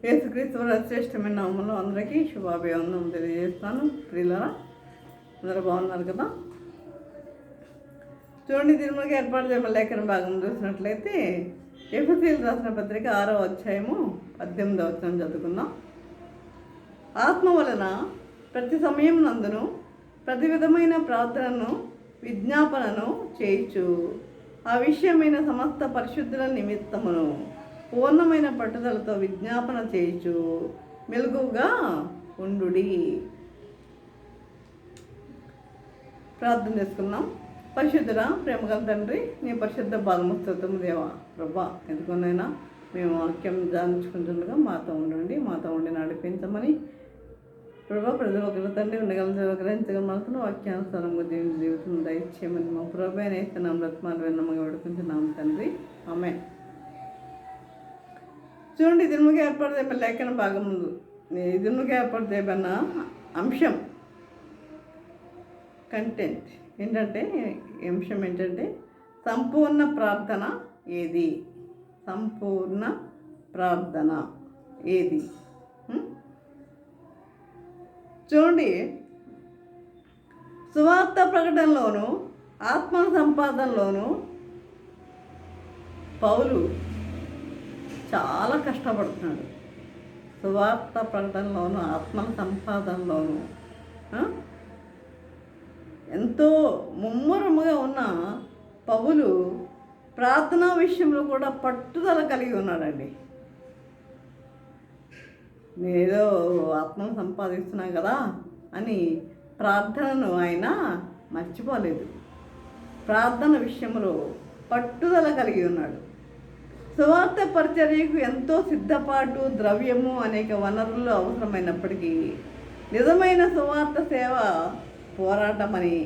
యేసుక్రీస్తు శ్రేష్టమైన నామంలో అందరికీ శుభాభివందనం తెలియజేస్తాను. ప్రియులారా, అందరూ బాగున్నారు కదా? చూడండి, తిరుమలకి ఏర్పాటు చేయబడిన లేఖన భాగం చూసినట్లయితే ఎఫెసీయులకు రాసిన పత్రిక 6వ అధ్యాయము 18వ వచనం చదువుకుందాం. ఆత్మ వలన ప్రతి సమయం నందును ప్రతి విధమైన ప్రార్థనను విజ్ఞాపనను చేయించు ఆ విషయమైన సమస్త పరిశుద్ధుల నిమిత్తమును పూర్ణమైన పట్టుదలతో విజ్ఞాపన చేయించు మెలకుగా ఉండుడి. ప్రార్థన చేసుకుందాం. పరిశుద్ధుడ, ప్రేమగల తండ్రి, నీ పరిశుద్ధ బాలమస్తము దేవా ప్రభా, ఎందుకునైనా మేము వాక్యం ధ్యానించుకుంటుండగా మాతో ఉండండి, మాతో ఉండి నడిపించమని ప్రభా, ప్రతి ఒక్కరి తండ్రి ఉండగల గ్రహించగల మనసును వాక్యానుసారంగా దేవుని జీవితం దయచేయమని మా ప్రభా నేస్తున్నాం. రత్నాలు విన్నమ్మగా వేడుకుంటున్నాం తండ్రి, ఆమేన్. చూడండి, తిరుమలకి ఏర్పాటు చేయబడిన లేఖన భాగం ముందు తిరుమలకి ఏర్పాటు చేయబడిన అంశం కంటెంట్ ఏంటంటే, అంశం ఏంటంటే సంపూర్ణ ప్రార్థన ఏది? సంపూర్ణ ప్రార్థన ఏది? చూడండి, సువార్త ప్రకటనలోను ఆత్మ సంపాదనలోను పౌలు చాలా కష్టపడుతున్నాడు. సువార్త ప్రకటనలోను ఆత్మ సంపాదనలోను ఎంతో ముమ్మరముగా ఉన్న పౌలు ప్రార్థనా విషయంలో కూడా పట్టుదల కలిగి ఉన్నాడండి. నేనేదో ఆత్మను సంపాదిస్తున్నా కదా అని ప్రార్థనను ఆయన మర్చిపోలేదు. ప్రార్థన విషయంలో పట్టుదల కలిగి ఉన్నాడు. సువార్త పరిచర్యకు ఎంతో సిద్ధపాటు, ద్రవ్యము, అనేక వనరులు అవసరమైనప్పటికీ నిజమైన సువార్త సేవ పోరాటమని,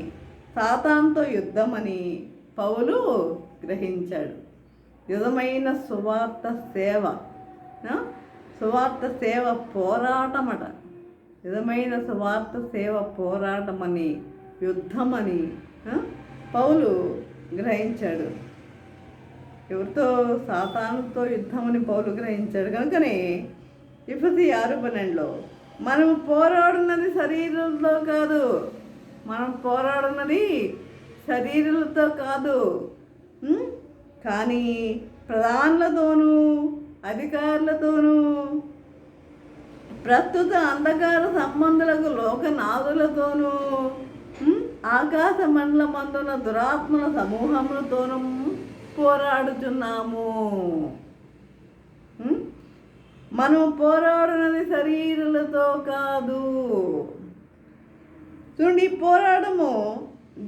సాతానుతో యుద్ధమని పౌలు గ్రహించాడు. నిజమైన సువార్త సేవ పోరాటమట. నిజమైన సువార్త సేవ పోరాటమని, యుద్ధమని పౌలు గ్రహించాడు. ఎవరితో? సాతానుతో యుద్ధమని పౌలు గ్రహించాడు. కనుకనే ఎఫెసీ 6:12 మనం పోరాడున్నది శరీరంతో కాదు, శరీరులతో కాదు, కానీ ప్రధానులతోనూ అధికారులతోనూ ప్రస్తుత అంధకార సంబంధులకు లోకనాథులతోనూ ఆకాశ మండలమందున దురాత్మల సమూహములతోనూ పోరాడుచున్నాము. మనం పోరాడున్నది శరీరులతో కాదు. చూడండి, ఈ పోరాటము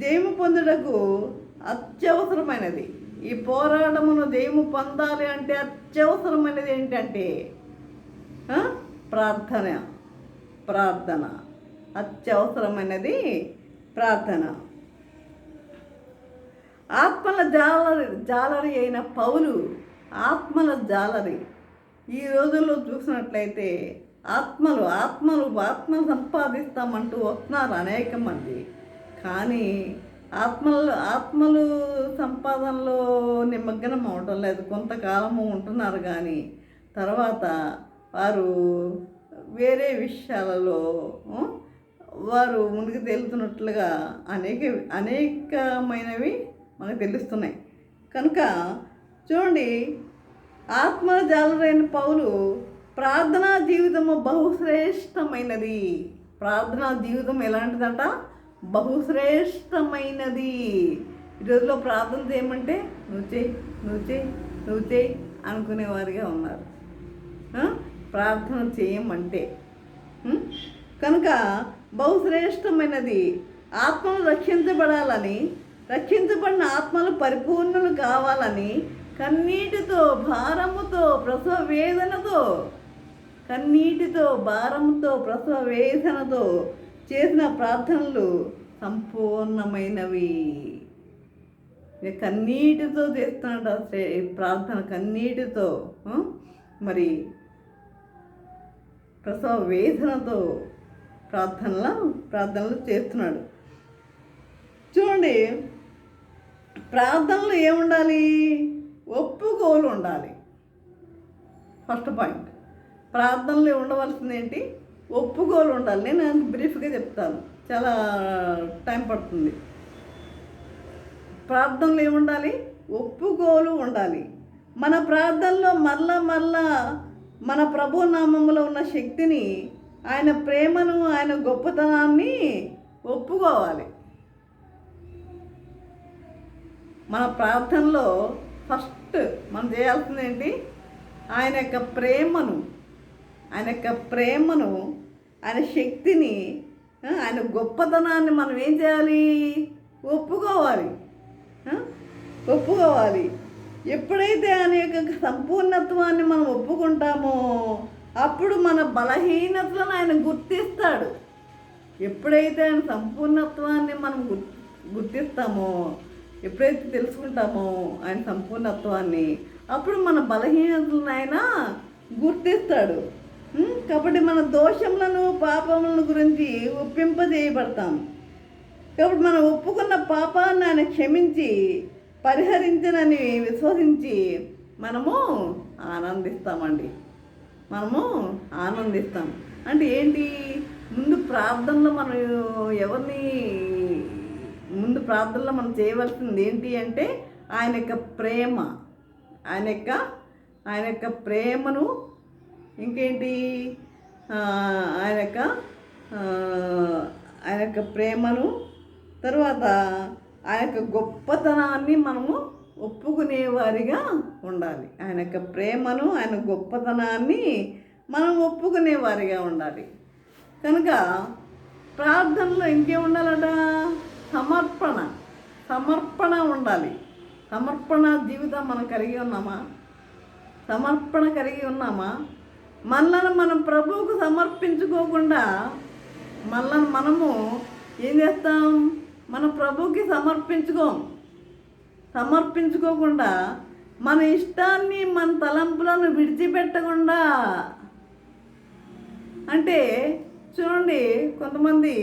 జయము పొందుటకు అత్యవసరమైనది. ఈ పోరాటమును జయము పొందాలి అంటే అత్యవసరమైనది ఏంటంటే ప్రార్థన. అత్యవసరమైనది ప్రార్థన. ఆత్మల జాలరి అయిన పౌలు ఆత్మల జాలరి. ఈ రోజుల్లో చూసినట్లయితే ఆత్మలు సంపాదిస్తామంటూ వస్తున్నారు అనేక మంది. కానీ ఆత్మలు సంపాదనలో నిమగ్నం అవటం లేదు. కొంతకాలము ఉంటున్నారు, కానీ తర్వాత వారు వేరే విషయాలలో వారు ముందుకు తేలుతున్నట్లుగా అనేకమైనవి మనకు తెలుస్తున్నాయి. కనుక చూడండి, ఆత్మ జాలరైన పౌలు ప్రార్థనా జీవితము బహుశ్రేష్టమైనది. ప్రార్థనా జీవితం ఎలాంటిదంట? బహుశ్రేష్టమైనది. ఈ రోజులో ప్రార్థన చేయమంటే నువ్వు చేయి అనుకునేవారిగా ఉన్నారు. ప్రార్థన చేయమంటే కనుక బహుశ్రేష్టమైనది. ఆత్మలు రక్షించబడాలని, రక్షించబడిన ఆత్మలు పరిపూర్ణులు కావాలని కన్నీటితో భారముతో ప్రసవ వేదనతో చేసిన ప్రార్థనలు సంపూర్ణమైనవి. కన్నీటితో చేస్తున్నాడు ప్రార్థన, కన్నీటితో మరి ప్రసవ వేదనతో ప్రార్థనలు చేస్తున్నాడు. చూడండి, ప్రార్థనలు ఏముండాలి? ఒప్పుకోలు ఉండాలి. ఫస్ట్ పాయింట్, ప్రార్థనలో ఉండవలసింది ఏంటి? ఒప్పుకోలు ఉండాలి. నేను అంత బ్రీఫ్గా చెప్తాను, చాలా టైం పడుతుంది. ప్రార్థనలో ఏముండాలి? ఒప్పుకోలు ఉండాలి. మన ప్రార్థనలో మరలా మన ప్రభు నామములో ఉన్న శక్తిని, ఆయన ప్రేమను, ఆయన గొప్పతనాన్ని ఒప్పుకోవాలి. మన ప్రార్థనలో ఫస్ట్ మనం చేయాల్సింది ఏంటి? ఆయన యొక్క ప్రేమను, ఆయన శక్తిని, ఆయన గొప్పతనాన్ని మనం ఏం చేయాలి? ఒప్పుకోవాలి. ఎప్పుడైతే ఆయన యొక్క సంపూర్ణత్వాన్ని మనం ఒప్పుకుంటామో అప్పుడు మన బలహీనతలను ఆయన గుర్తిస్తాడు. ఎప్పుడైతే ఆయన సంపూర్ణత్వాన్ని మనం గుర్తిస్తామో, ఎప్పుడైతే తెలుసుకుంటామో ఆయన సంపూర్ణత్వాన్ని, అప్పుడు మన బలహీనతలను ఆయన గుర్తిస్తాడు. కాబట్టి మన దోషములను, పాపములను గురించి ఒప్పింపజేయబడతాం. కాబట్టి మనం ఒప్పుకున్న పాపాన్ని ఆయన క్షమించి పరిహరించనని విశ్వసించి మనము ఆనందిస్తామండి. అంటే ఏంటి? ముందు ప్రార్థనలో మనం చేయవలసింది ఏంటి అంటే ఆయన యొక్క ప్రేమను, ఇంకేంటి, ఆయన యొక్క ప్రేమను, తర్వాత ఆయన యొక్క గొప్పతనాన్ని మనము ఒప్పుకునేవారిగా ఉండాలి. ఆయన యొక్క ప్రేమను, ఆయన గొప్పతనాన్ని మనం ఒప్పుకునేవారిగా ఉండాలి. కనుక ప్రార్థనలో ఇంకేం ఉండాలట? సమర్పణ ఉండాలి. సమర్పణ జీవితం మనం కలిగి ఉన్నామా? సమర్పణ కలిగి ఉన్నామా? మనలను మనం ప్రభువుకు సమర్పించుకోకుండా మనము ఏం చేస్తాం? మన ప్రభువుకి సమర్పించుకోకుండా మన ఇష్టాన్ని, మన తలంపులను విడిచిపెట్టకుండా, అంటే చూడండి, కొంతమంది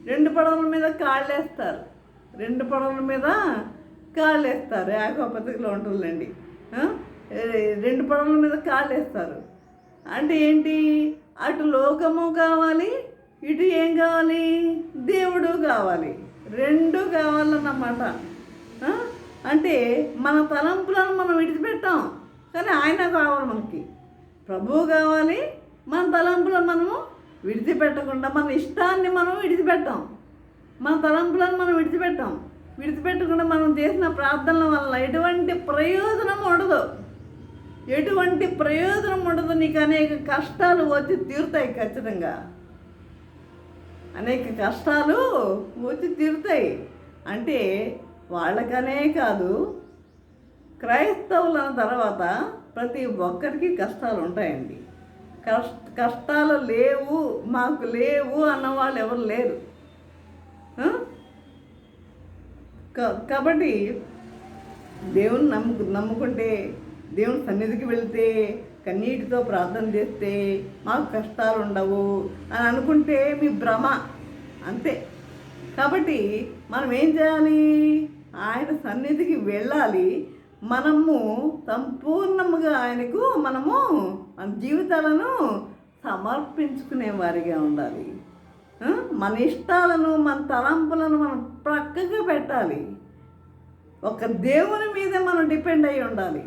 2 పడవల మీద కాళ్ళు వేస్తారు. యాకో పత్రికలో ఉంటుందండి. 2 పడవల మీద కాళ్ళు వేస్తారు. అంటే ఏంటి? అటు లోకము కావాలి, ఇటు ఏం కావాలి? దేవుడు కావాలి. 2 కావాలన్నమాట. అంటే మన తలంపులను మనం విడిచిపెట్టాం, కానీ ఆయన కావాలి. మనకి ప్రభువు కావాలి. మన తలంపులను మనము విడిచిపెట్టకుండా, మన ఇష్టాన్ని మనం విడిచిపెట్టాం, మన తలంపులను మనం విడిచిపెట్టకుండా మనం చేసిన ప్రార్థనల వల్ల ఎటువంటి ప్రయోజనం ఉండదు. నీకు అనేక కష్టాలు వచ్చి తీరుతాయి. ఖచ్చితంగా అనేక కష్టాలు వచ్చి తీరుతాయి. అంటే వాళ్ళకనే కాదు, క్రైస్తవుల తర్వాత ప్రతి ఒక్కరికి కష్టాలు ఉంటాయండి. కష్టాలు మాకు లేవు అన్నవాళ్ళు ఎవరు లేరు. కాబట్టి దేవుని నమ్ముకుంటే, దేవుని సన్నిధికి వెళ్తే, కన్నీటితో ప్రార్థన చేస్తే మాకు కష్టాలు ఉండవు అని అనుకుంటే మీ భ్రమ, అంతే. కాబట్టి మనం ఏం చేయాలి? ఆయన సన్నిధికి వెళ్ళాలి. మనము సంపూర్ణముగా ఆయనకు మన జీవితాలను సమర్పించుకునే వారిగా ఉండాలి. మన ఇష్టాలను, మన తలంపులను మనం ప్రక్కగా పెట్టాలి. ఒక దేవుని మీద మనం డిపెండ్ అయ్యి ఉండాలి.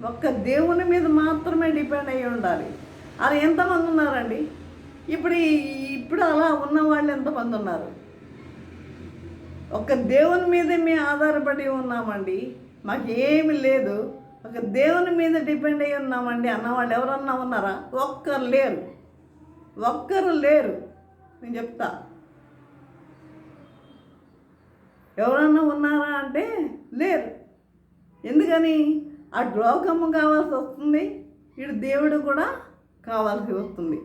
ఒక్క దేవుని మీద మాత్రమే డిపెండ్ అయ్యి ఉండాలి. అలా ఎంతమంది ఉన్నారండి? ఇప్పుడు అలా ఉన్నవాళ్ళు ఎంతమంది ఉన్నారు? ఒక దేవుని మీదే మేము ఆధారపడి ఉన్నామండి, మాకు ఏమి లేదు, ఒక దేవుని మీద డిపెండ్ అయ్యి ఉన్నామండి అన్నవాళ్ళు ఎవరన్నా ఉన్నారా? ఒక్కరు లేరు. నేను చెప్తా, ఎవరన్నా ఉన్నారా అంటే లేరు. ఎందుకని? అటు లోకము కావాల్సి వస్తుంది, ఇటు దేవుడు కూడా కావాల్సి వస్తుంది.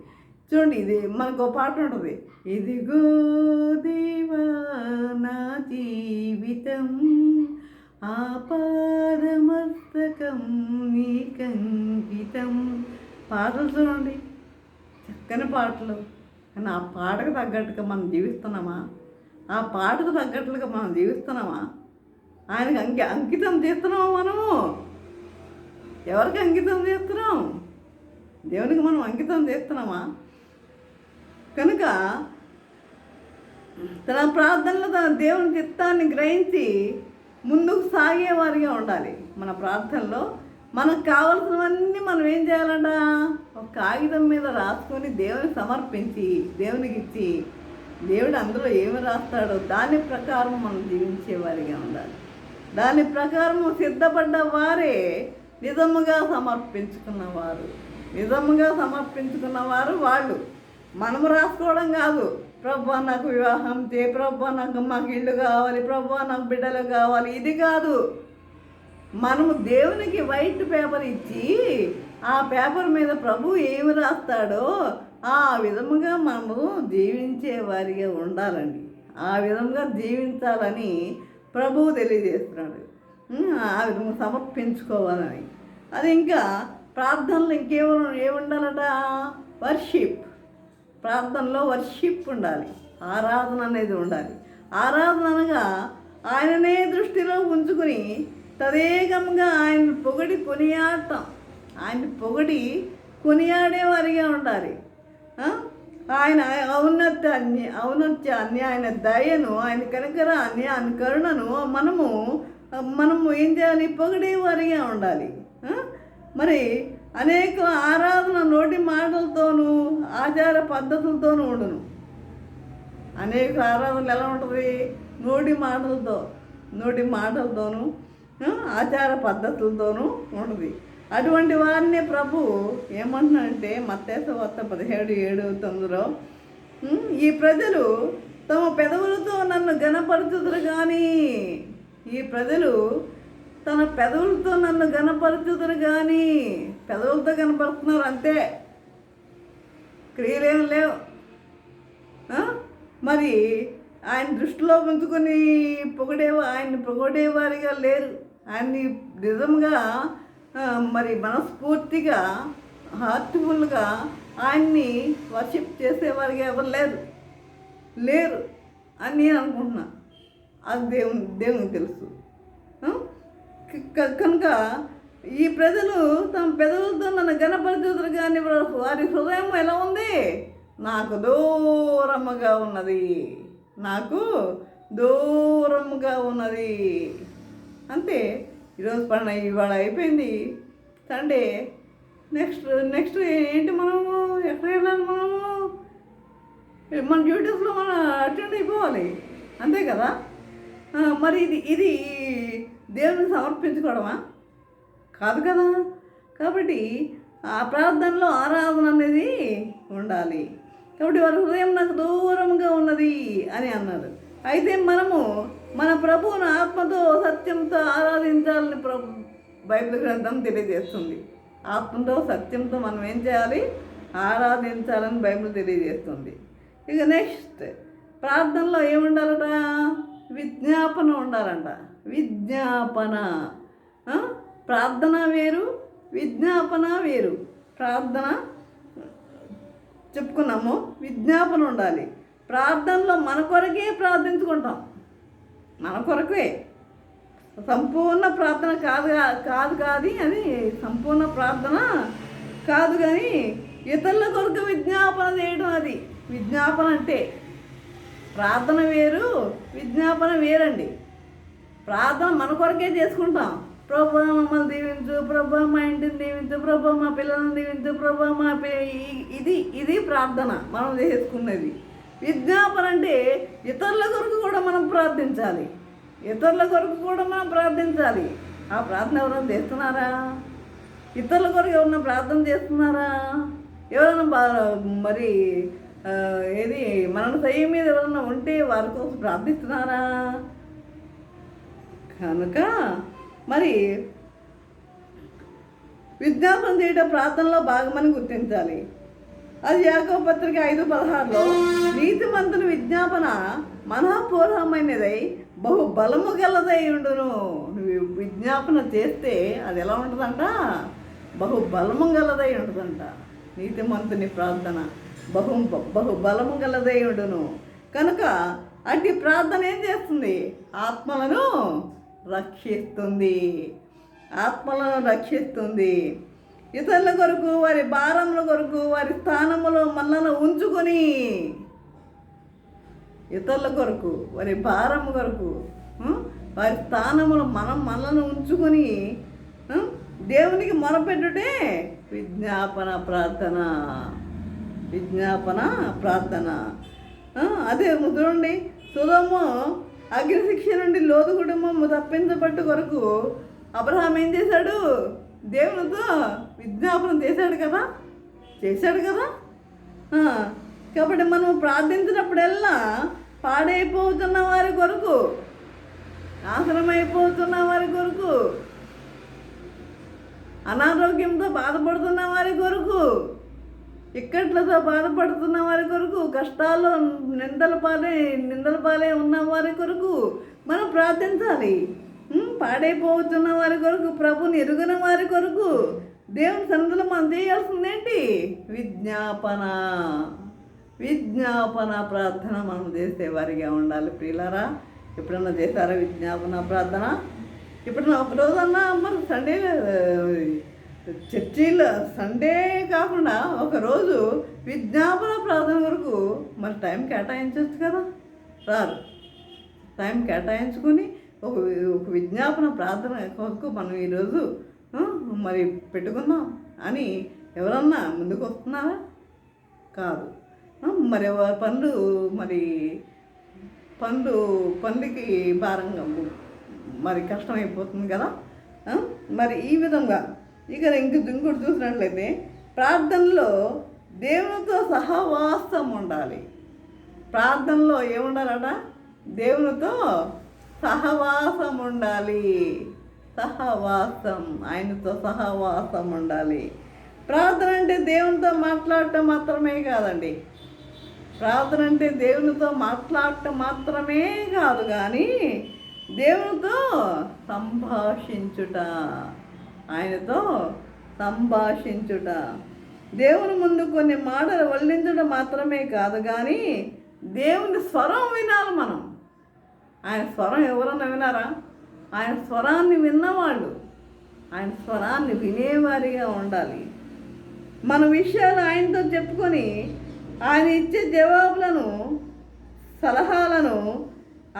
చూడండి, ఇది మనకు ఒక పాట ఉంటుంది, ఇదిగో దేవా నా జీవితం ఆపాదమస్తకం నీకంకితం. పాటలు చూడండి, చక్కని పాటలు. కానీ ఆ పాటకు తగ్గట్టుగా మనం జీవిస్తున్నామా? ఆ పాటకు తగ్గట్లుగా మనం జీవిస్తున్నామా? ఆయనకు అంకితం చేస్తున్నామా? మనము ఎవరికి అంకితం చేస్తున్నాం? దేవునికి మనం అంకితం చేస్తున్నామా? కనుక తన ప్రార్థనలో తన దేవుని చిత్తాన్ని గ్రహించి ముందుకు సాగేవారిగా ఉండాలి. మన ప్రార్థనలో మనకు కావాల్సినవన్నీ మనం ఏం చేయాలంట? ఒక కాగితం మీద రాసుకొని దేవునికి సమర్పించి దేవునికి ఇచ్చి దేవుడు అందులో ఏమి రాస్తాడో దాని ప్రకారం మనం జీవించేవారిగా ఉండాలి. దాని ప్రకారం సిద్ధపడ్డ వారే నిజముగా సమర్పించుకున్నవారు. నిజముగా సమర్పించుకున్నవారు వాళ్ళు. మనము రాసుకోవడం కాదు, ప్రభువా నాకు వివాహం చే, ప్రభువా మాకు ఇల్లు కావాలి, ప్రభువా నాకు బిడ్డలు కావాలి, ఇది కాదు. మనము దేవునికి వైట్ పేపర్ ఇచ్చి ఆ పేపర్ మీద ప్రభు ఏమి రాస్తాడో ఆ విధముగా మనము జీవించే వారిగా ఉండాలండి. ఆ విధంగా జీవించాలని ప్రభువు తెలియజేస్తున్నాడు. ఆ విధంగా సమర్పించుకోవాలని. అది ఇంకా ప్రార్థనలు ఏముండాలట? వర్షిప్. ప్రార్థనలో వర్షిప్ ఉండాలి, ఆరాధన అనేది ఉండాలి. ఆరాధన అనగా ఆయననే దృష్టిలో ఉంచుకుని తదేకంగా ఆయన పొగడి కొనియాడటం, ఆయన పొగడి కొనియాడేవారిగా ఉండాలి. ఆయన ఔన్నత్యాన్ని, ఆయన దయను, ఆయన కనికరాన్ని, ఆయన కరుణను మనము ఏం చేయాలి? పొగిడేవారిగా ఉండాలి. మరి అనేక ఆరాధన నోటి మాటలతోనూ ఆచార పద్ధతులతోనూ ఉండును. అనేక ఆరాధనలు ఎలా ఉంటుంది? నోటి మాటలతోనూ ఆచార పద్ధతులతోనూ ఉంటుంది. అటువంటి వారిని ప్రభు ఏమంటున్నాడంటే మత్తయి సువార్త 17:7-9 ఈ ప్రజలు తమ పెదవులతో నన్ను ఘనపరచుదురు కానీ, ఈ ప్రజలు తన పెదవులతో నన్ను ఘనపరచుదురు కానీ, పెదవులతో కనపరుస్తున్నారు అంతే, క్రియలేం లేవు. మరి ఆయన దృష్టిలో ఉంచుకొని ఆయన్ని పొగడేవారిగా లేరు. ఆయన్ని నిజంగా మరి మనస్ఫూర్తిగా హార్ట్ఫుల్గా ఆయన్ని వర్షిప్ చేసేవారిగా ఎవరు లేరు అని నేను అనుకుంటున్నా. అది దేవునికి తెలుసు. కనుక ఈ ప్రజలు తమ పెదవులతో నన్ను ఘనపరచుదురు కానీ వారి హృదయం ఎలా ఉంది? నాకు దూరముగా ఉన్నది. అంతే. ఇవాళ అయిపోయింది సండే. నెక్స్ట్ ఏంటి? మనము ఎక్కడ వెళ్ళాలి? మన డ్యూటీస్లో మనం అటెండ్ అయిపోవాలి, అంతే కదా. మరి ఇది దేవుని సమర్పించుకోవడమా? కాదు కదా. కాబట్టి ఆ ప్రార్థనలో ఆరాధన అనేది ఉండాలి. కాబట్టి వారి హృదయం నాకు దూరంగా ఉన్నది అని అన్నారు. అయితే మనము మన ప్రభువును ఆత్మతో సత్యంతో ఆరాధించాలని బైబిల్ గ్రంథం తెలియజేస్తుంది. ఆత్మతో సత్యంతో మనం ఏం చేయాలి? ఆరాధించాలని బైబిల్ తెలియజేస్తుంది. ఇక నెక్స్ట్ ప్రార్థనలో ఏముండాలట? విజ్ఞాపన ఉండాలంట. విజ్ఞాపన. ప్రార్థన వేరు, విజ్ఞాపన వేరు. ప్రార్థన చెప్పుకున్నాము, విజ్ఞాపన ఉండాలి. ప్రార్థనలో మన కొరకే ప్రార్థించుకుంటాం, మన కొరకే. సంపూర్ణ ప్రార్థన కాదు అది సంపూర్ణ ప్రార్థన కాదు, కానీ ఇతరుల కొరకు విజ్ఞాపన చేయడం. అది విజ్ఞాపన అంటే ప్రార్థన వేరు, విజ్ఞాపన వేరండి. ప్రార్థన మన కొరకే చేసుకుంటాం. ప్రభా మమ్మల్ని దీవించు, ప్రభా మా ఇంటిని దీవించు, ప్రభా మా పిల్లలను దీవించు, ప్రభా మా ఇది ప్రార్థన మనం చేసుకున్నది. విజ్ఞాపన అంటే ఇతరుల కొరకు కూడా మనం ప్రార్థించాలి. ఆ ప్రార్థన ఎవరైనా చేస్తున్నారా? ఇతరుల కొరకు ఎవరైనా ప్రార్థన చేస్తున్నారా? ఎవరైనా మరి మన సయ్య మీద ఎవరైనా ఉంటే వారి కోసం ప్రార్థిస్తున్నారా? కనుక మరి విజ్ఞాపన చేయడం ప్రార్థనలో భాగమని గుర్తించాలి. అది యాకోబు పత్రిక 5:16 నీతిమంతుని విజ్ఞాపన మనఃపూర్వమైనదై బహు బలము గలదై ఉండును. నువ్వు విజ్ఞాపన చేస్తే అది ఎలా ఉంటుందంట? బహు బలము గలదై ఉంటుందంట. నీతిమంతుని ప్రార్థన బహు బలము గలదై ఉండును. కనుక అట్టి ప్రార్థన ఏం చేస్తుంది? ఆత్మలను రక్షిస్తుంది. ఇతరుల కొరకు, వారి భారముల కొరకు, వారి స్థానములో మనల్ని ఉంచుకొని, ఇతరుల కొరకు, వారి భారము కొరకు, వారి స్థానములో మనల్ని ఉంచుకొని దేవునికి మొరపెట్టుటే విజ్ఞాపన ప్రార్థన. విజ్ఞాపన ప్రార్థన. అదే చూడండి, సొదొమ అగ్నిశిక్ష నుండి లోతు కుటుంబం తప్పించబట్టు కొరకు అబ్రహాం ఏం చేశాడు? దేవునితో విజ్ఞాపనం చేశాడు కదా. కాబట్టి మనం ప్రార్థించినప్పుడల్లా పాడైపోతున్న వారి కొరకు, నాశనమైపోతున్న వారి కొరకు, అనారోగ్యంతో బాధపడుతున్న వారి కొరకు, ఇక్కట్లతో బాధపడుతున్న వారి కొరకు, కష్టాల్లో నిందల పాలే ఉన్న వారి కొరకు మనం ప్రార్థించాలి. పాడైపోతున్న వారి కొరకు, ప్రభుని ఎరుగిన వారి కొరకు దేవుని సన్నిధిలో మనం చేయాల్సింది ఏంటి? విజ్ఞాపన ప్రార్థన మనం చేసేవారిగా ఉండాలి. ప్రియులారా, ఎప్పుడన్నా చేశారా విజ్ఞాపన ప్రార్థన? ఇప్పుడు ఒక రోజన్నా మరి సండే చర్చిలో సండే కాకుండా ఒకరోజు విజ్ఞాపన ప్రార్థన వరకు మరి టైం కేటాయించవచ్చు కదా. రారు. టైం కేటాయించుకొని ఒక విజ్ఞాపన ప్రార్థన కొరకు మనం ఈరోజు మరి పెట్టుకున్నాం అని ఎవరన్నా ముందుకు వస్తున్నారా? కాదు. మరి పనులకి భారంగా మరి కష్టమైపోతుంది కదా. మరి ఈ విధంగా ఇంకోటి చూసినట్లయితే ప్రార్థనలో దేవునితో సహవాసం ఉండాలి. ప్రార్థనలో ఏముండాలట? దేవునితో సహవాసం ఉండాలి. ఆయనతో సహవాసం ఉండాలి. ప్రార్థన అంటే దేవునితో మాట్లాడటం మాత్రమే కాదండి. ప్రార్థన అంటే దేవునితో మాట్లాడటం మాత్రమే కాదు, కానీ దేవునితో సంభాషించుట, ఆయనతో సంభాషించుట. దేవుని ముందు కొన్ని మాటలు వల్లించడం మాత్రమే కాదు, కానీ దేవుని స్వరం వినాలి మనం. ఆయన స్వరం ఎవరన్నా వినారా? ఆయన స్వరాన్ని విన్నవాళ్ళు, ఆయన స్వరాన్ని వినేవారిగా ఉండాలి. మన విషయాలు ఆయనతో చెప్పుకొని ఆయన ఇచ్చే జవాబులను, సలహాలను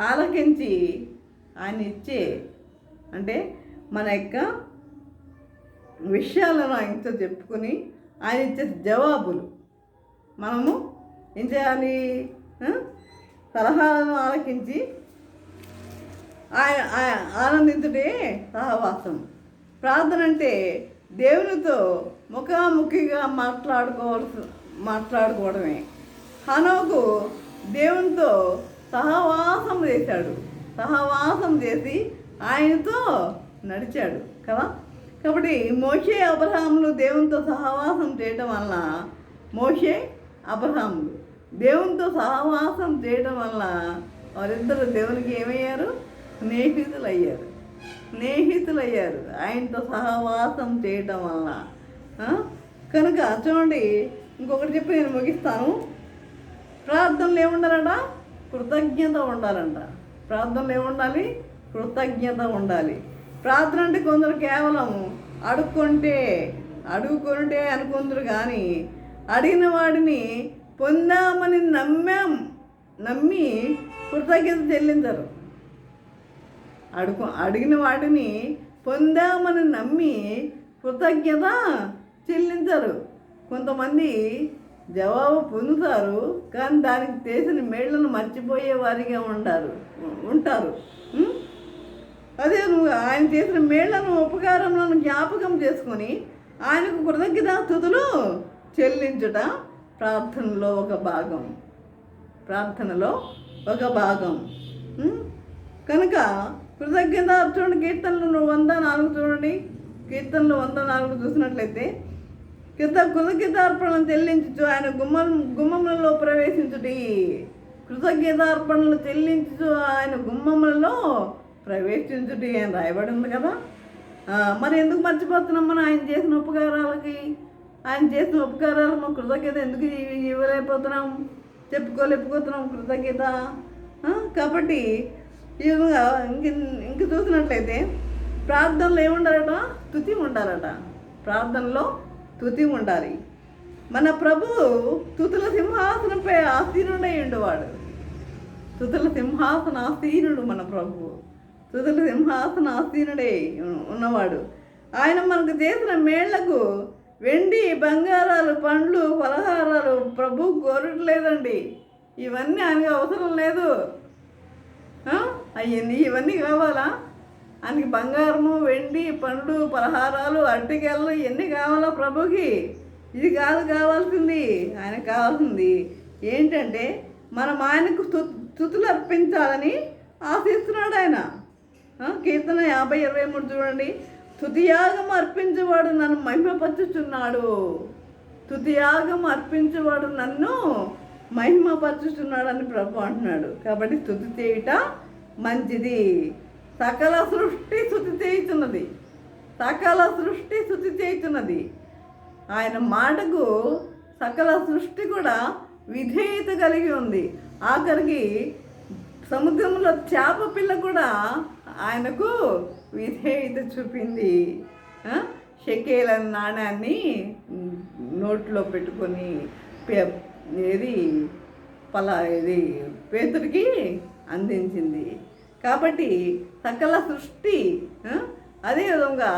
ఆలకించి ఆయన ఇచ్చే అంటే మన యొక్క విషయాలను ఆయనతో చెప్పుకొని ఆయన ఇచ్చే జవాబులు మనము ఏం చేయాలి? సలహాలను ఆలకించి ఆనందించుటే సహవాసం. ప్రార్థన అంటే దేవునితో ముఖాముఖిగా మాట్లాడుకోవడమే. హనోకు దేవునితో సహవాసం చేశాడు. సహవాసం చేసి ఆయనతో నడిచాడు కదా. కాబట్టి మోషే అబ్రహాములు దేవునితో సహవాసం చేయటం వల్ల, అబ్రహాములు దేవునితో సహవాసం చేయడం వల్ల వారిద్దరు దేవునికి ఏమయ్యారు? స్నేహితులయ్యారు ఆయనతో సహవాసం చేయటం వల్ల. కనుక చూడండి, ఇంకొకటి చెప్పి నేను ముగిస్తాను. ప్రార్థనలు ఏముండాలట? కృతజ్ఞత ఉండాలంట. ప్రార్థనలు ఏముండాలి? కృతజ్ఞత ఉండాలి. ప్రార్థన అంటే కొందరు కేవలం అడుక్కుంటే అనుకుందరు, కానీ అడిగిన వాడిని పొందామని నమ్మి కృతజ్ఞత చెల్లించరు. అడిగిన వాటిని పొందామని నమ్మి కృతజ్ఞత చెల్లించరు. కొంతమంది జవాబు పొందుతారు, కానీ దానికి చేసిన మేళ్లను మర్చిపోయే వారిగా ఉంటారు. అదే నువ్వు ఆయన చేసిన మేళ్లను, ఉపకారములను జ్ఞాపకం చేసుకొని ఆయనకు కృతజ్ఞతాస్తుతులు చెల్లించుట ప్రార్థనలో ఒక భాగం. కనుక కృతజ్ఞతార్చన కీర్తనలు 104 చూడండి. కీర్తనలు 104 చూసినట్లయితే, కృతజ్ఞతార్పణలు చెల్లించు ఆయన గుమ్మములలో ప్రవేశించుటి. కృతజ్ఞతార్పణలు చెల్లించు ఆయన గుమ్మములలో ప్రవేశించుటి అని రాయబడి ఉంది కదా. మరి ఎందుకు మర్చిపోతున్నాం మనం ఆయన చేసిన ఉపకారాలకి? ఆయన చేసిన ఉపకారాలు మనం కృతజ్ఞత ఎందుకు ఇవ్వలేకపోతున్నాం, చెప్పుకోలేకపోతున్నాం కృతజ్ఞత? కాబట్టి ఈ విధంగా ఇంక చూసినట్లయితే ప్రార్థనలో ఏముండాలట? స్తుతి ఉండాలట. ప్రార్థనలో స్తుతి ఉండాలి. మన ప్రభువు స్తుతుల సింహాసనంపై ఆసీనుడై ఉండేవాడు. స్తుతుల సింహాసన ఆసీనుడు మన ప్రభువు. స్తుతుల సింహాసన ఆసీనుడై ఉన్నవాడు. ఆయన మనకు చేసిన మేళ్లకు వెండి బంగారాలు పండ్లు ఫలహారాలు ప్రభు కోరట్లేదండి. ఇవన్నీ ఆయనకి అవసరం లేదు. ఇవన్నీ కావాలా? ఆయనకి బంగారము వెండి పండ్లు పలహారాలు అరటికెళ్ళు ఇవన్నీ కావాలా ప్రభుకి? ఇది కాదు కావాల్సింది. ఆయనకు కావాల్సింది ఏంటంటే మనం ఆయనకు స్తుతులు అర్పించాలని ఆశిస్తున్నాడు ఆయన. కీర్తన 50:23 చూడండి. స్తుతియాగం అర్పించేవాడు నన్ను మహిమపరచుచున్నాడు. స్తుతియాగం అర్పించేవాడు నన్ను మహిమపరచుచున్నాడు అని ప్రభు అంటున్నాడు. కాబట్టి స్తుతి చేయుట మంచిది. సకల సృష్టి స్తుతి చేయుచున్నది. సకల సృష్టి స్తుతి చేయుచున్నది. ఆయన మాటకు సకల సృష్టి కూడా విధేయత కలిగి ఉంది. ఆఖరికి సముద్రంలో చేప పిల్ల కూడా ఆయనకు విధేయత చూపింది. షెకేల నాణ్యాన్ని నోట్లో పెట్టుకొని పేతుడికి అందించింది. కాబట్టి సకల సృష్టి అదేవిధంగా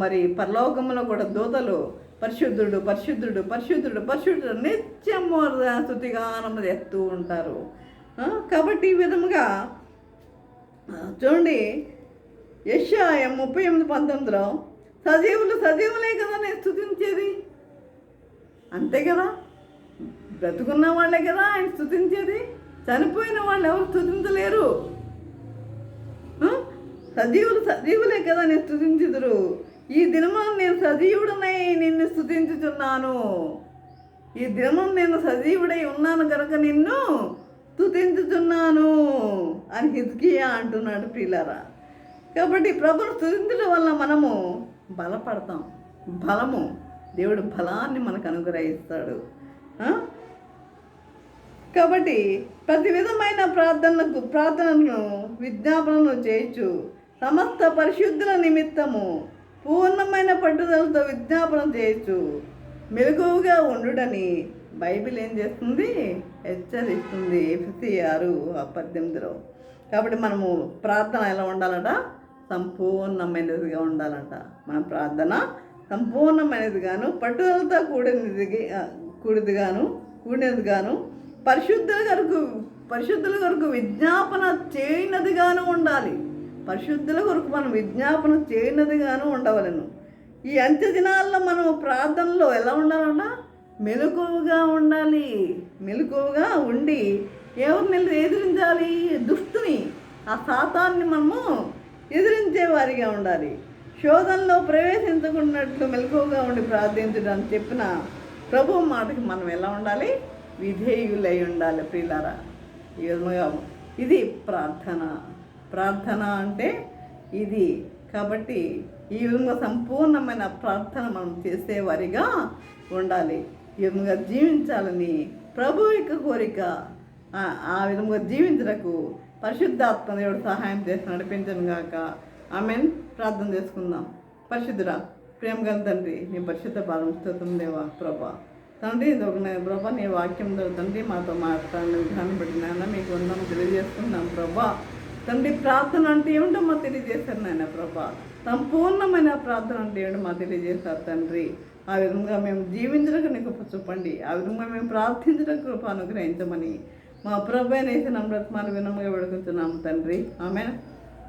మరి పరలోకంలో కూడా దూతలు పరిశుద్ధుడు పరిశుద్ధుడు పరిశుద్ధుడు పరిశుద్ధుడు నిత్యము స్తుతిగానం చేస్తూ ఉంటారు. కాబట్టి ఈ విధముగా చూడండి, యెషయా 38:19 సజీవులు సజీవులే కదా నేను స్తుతించేది. అంతే కదా, బ్రతుకున్న వాళ్ళే కదా ఆయన స్తుతించేది. చనిపోయిన వాళ్ళు ఎవరు స్తుతించలేరు. సజీవులు సజీవులే కదా నేను స్తుతించుదురు. ఈ దినమున నేను సజీవుడనై నిన్ను స్తుతించుచున్నాను. ఈ దినమున నేను సజీవుడై ఉన్నాను కనుక నిన్ను స్తుతించుచున్నాను అని హిజ్కియా అంటున్నాడు ప్రియులారా. కాబట్టి ప్రభును స్తుతించడం వల్ల మనము బలపడతాం. బలము, దేవుడు బలాన్ని మనకు అనుగ్రహిస్తాడు. కాబట్టి ప్రతి విధమైన ప్రార్థనను విజ్ఞాపనను చేయొచ్చు. సమస్త పరిశుద్ధుల నిమిత్తము పూర్ణమైన పట్టుదలతో విజ్ఞాపన చేయొచ్చు. మెలకువగా ఉండుడని బైబిల్ ఏం చేస్తుంది? హెచ్చరిస్తుంది. ఎఫెసీ 6:18. కాబట్టి మనము ప్రార్థన ఎలా ఉండాలంట? సంపూర్ణమైనదిగా ఉండాలంట. మన ప్రార్థన సంపూర్ణమైనదిగాను పట్టుదలతో కూడినదిగాను పరిశుద్ధుల కొరకు విజ్ఞాపన చేయనదిగాను ఉండాలి. పరిశుద్ధుల కొరకు మనం విజ్ఞాపన చేయనదిగాను ఉండవలను. ఈ అంత్య దినాల్లో మనం ప్రార్థనలో ఎలా ఉండాలన్న? మెలకువగా ఉండాలి. మెలకువగా ఉండి ఎవరిని ఎదిరించాలి? దుష్టుని, ఆ సాతాన్ని మనము ఎదిరించే వారిగా ఉండాలి. శోధనలో ప్రవేశించకున్నట్లు మెలకువగా ఉండి ప్రార్థించడానికి చెప్పిన ప్రభు మాటకి మనం ఎలా ఉండాలి? విధేయులై ఉండాలి ప్రియులారా. ఈ విధంగా ఇది ప్రార్థన అంటే ఇది. కాబట్టి ఈ విధంగా సంపూర్ణమైన ప్రార్థన మనం చేసేవారిగా ఉండాలి. ఈ విధంగా జీవించాలని ప్రభు యొక్క కోరిక. ఆ విధంగా జీవించడానికి పరిశుద్ధాత్మ దేవుడు సహాయం చేసి నడిపించను గాక. ఆమెన్. ప్రార్థన చేసుకుందాం. పరిశుద్ధుడా, ప్రేమగల తండ్రి, నీ పరిశుద్ధ పాదం స్తోత్రం దేవా ప్రభా. తండ్రి ప్రభా, నీ వాక్యం తండ్రి మాతో మాట్లాడిన విధానం బట్టి నాయన మీకు వందనం తెలియజేస్తున్నాం ప్రభా. తండ్రి ప్రార్థన అంటే ఏమిటో మాకు తెలియజేశారు నాయన ప్రభా. సంపూర్ణమైన ప్రార్థన అంటే ఏమిటో మాకు తెలియజేశారు తండ్రి. ఆ విధంగా మేము జీవించడానికి నీకు చూపండి. ఆ విధంగా మేము ప్రార్థించడానికి కృప అనుగ్రహించమని మా ప్రభు నేసిన బ్రతమాలు వినముగా వేడుకుంటున్నాము తండ్రి. ఆమె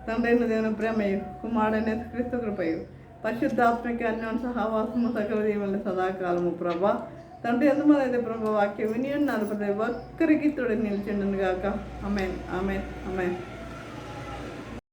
తండ్రి అయిన దేవుని ప్రేమయు కుమారుడైన క్రీస్తు కృపయు పరిశుద్ధాత్మకి అన్యోన్య సహవాసము సకల దీవులను సదాకాలము ప్రభా. తండ్రి ఎంతమంది అయితే ప్రభా వాక్యం విని ఉన్నారు ప్రతి ఒక్కరికి తోడు నిలిచిండును గాక. Amen amen amen.